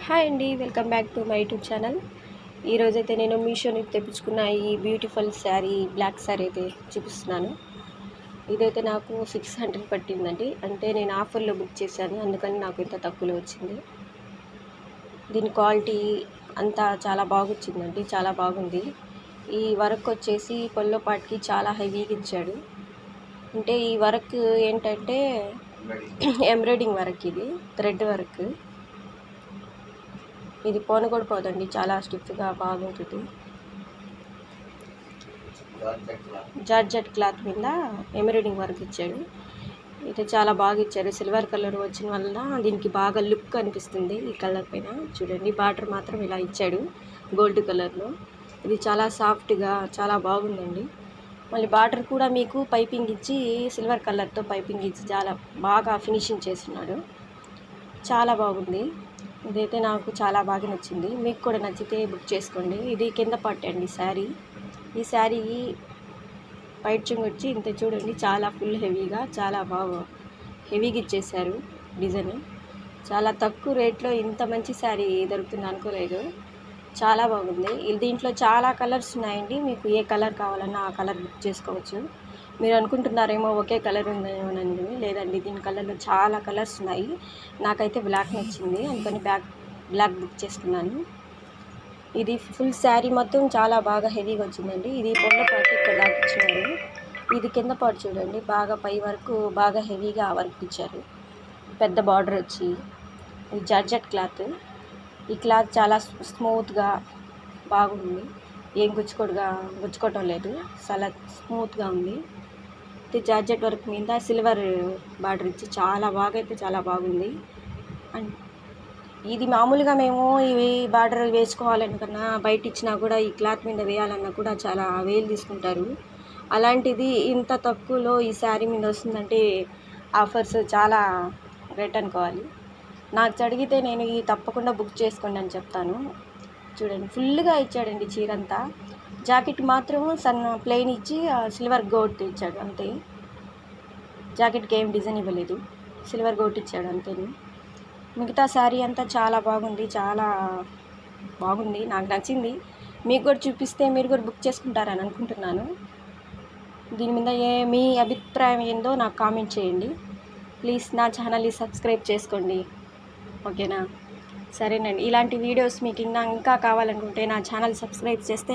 Hi అండి, welcome back to my YouTube channel. ఈరోజైతే నేను మీషో నుంచి తెప్పించుకున్న ఈ బ్యూటిఫుల్ శారీ, బ్లాక్ శారీ అయితే చూపిస్తున్నాను. ఇదైతే నాకు 600 పట్టిందండి. అంటే నేను ఆఫర్లో బుక్ చేశాను, అందుకని నాకు ఇంత తక్కువలో వచ్చింది. దీని క్వాలిటీ అంతా చాలా బాగొచ్చిందండి, చాలా బాగుంది. ఈ వర్క్ వచ్చేసి పొల్లపాటికి చాలా హెవీగా ఇచ్చాడు. అంటే ఈ వర్క్ ఏంటంటే ఎంబ్రాయిడింగ్ వర్క్, ఇది థ్రెడ్ వర్క్. ఇది పోను కూడా పోదండి, చాలా స్టిఫ్గా బాగుంటుంది. జార్జెట్ క్లాత్ మీద ఎంబ్రాయిడింగ్ వర్క్ ఇచ్చాడు. ఇది చాలా బాగా ఇచ్చారు. సిల్వర్ కలర్ వచ్చిన వల్ల దీనికి బాగా లుక్ అనిపిస్తుంది. ఈ కలర్ పైన చూడండి, బార్డర్ మాత్రం ఇలా ఇచ్చాడు గోల్డ్ కలర్లో. ఇది చాలా సాఫ్ట్గా చాలా బాగుందండి. మళ్ళీ బార్డర్ కూడా మీకు పైపింగ్ ఇచ్చి, సిల్వర్ కలర్తో పైపింగ్ ఇచ్చి చాలా బాగా ఫినిషింగ్ చేస్తున్నాడు. చాలా బాగుంది. ఇదైతే నాకు చాలా బాగా నచ్చింది. మీకు కూడా నచ్చితే బుక్ చేసుకోండి. ఇది కింద పార్ట్ అండి శారీ. ఈ శారీ పైట్ చుంగు వచ్చి ఇంత చూడండి, చాలా ఫుల్ హెవీగా, చాలా బాగా హెవీగా ఇచ్చేసారు డిజైన్. చాలా తక్కువ రేట్లో ఇంత మంచి శారీ దొరుకుతుంది అనుకోలేదు. చాలా బాగుంది. దీంట్లో చాలా కలర్స్ ఉన్నాయండి. మీకు ఏ కలర్ కావాలన్నా ఆ కలర్ బుక్ చేసుకోవచ్చు. మీరు అనుకుంటున్నారేమో ఒకే కలర్ ఉందేమోనండి, లేదండి. దీని కలర్లో చాలా కలర్స్ ఉన్నాయి. నాకైతే బ్లాక్ నచ్చింది, అందుకని బ్లాక్ బుక్ చేసుకున్నాను. ఇది ఫుల్ శారీ మొత్తం చాలా బాగా హెవీగా వచ్చిందండి. ఇది పొల్ల పాటు ఇక్కడ దాకా ఇచ్చినారు. ఇది కింద పాటు చూడండి, బాగా పై వరకు బాగా హెవీగా వర్క్ ఇచ్చారు. పెద్ద బార్డర్ వచ్చి, ఇది జార్జెట్ క్లాత్. ఈ క్లాత్ చాలా స్మూత్గా బాగుంది. ఏం గుచ్చుకోవటం లేదు, చాలా స్మూత్గా ఉంది. ఇది జార్జెట్ వర్క్ మీద సిల్వర్ బార్డర్ ఇచ్చి చాలా బాగా అయితే చాలా బాగుంది. అండ్ ఇది మామూలుగా మేము ఇవి బార్డర్ వేసుకోవాలనుకున్నా, బయట ఇచ్చినా కూడా ఈ క్లాత్ మీద వేయాలన్నా కూడా చాలా వేలు తీసుకుంటారు. అలాంటిది ఇంత తక్కువలో ఈ శారీ మీద వస్తుందంటే ఆఫర్స్ చాలా గ్రేట్ అనుకోవాలి. నాకు అడిగితే నేను ఈ తప్పకుండా బుక్ చేసుకోండి అని చెప్తాను. చూడండి, ఫుల్గా ఇచ్చాడండి చీరంతా. జాకెట్ మాత్రం ప్లెయిన్ ఇచ్చి సిల్వర్ గోట్ ఇచ్చాడు అంతే. జాకెట్కి ఏం డిజైన్ ఇవ్వలేదు, సిల్వర్ గోట్ ఇచ్చాడు అంతేను. మిగతా శారీ అంతా చాలా బాగుంది, చాలా బాగుంది, నాకు నచ్చింది. మీకు కూడా చూపిస్తే మీరు కూడా బుక్ చేసుకుంటారని అనుకుంటున్నాను. దీని మీద మీ అభిప్రాయం ఏందో నాకు కామెంట్ చేయండి. ప్లీజ్ నా ఛానల్ని సబ్స్క్రైబ్ చేసుకోండి, ఓకేనా? సరేనండి. ఇలాంటి వీడియోస్ మీకు ఇంకా కావాలనుకుంటే నా ఛానల్ సబ్స్క్రైబ్ చేస్తే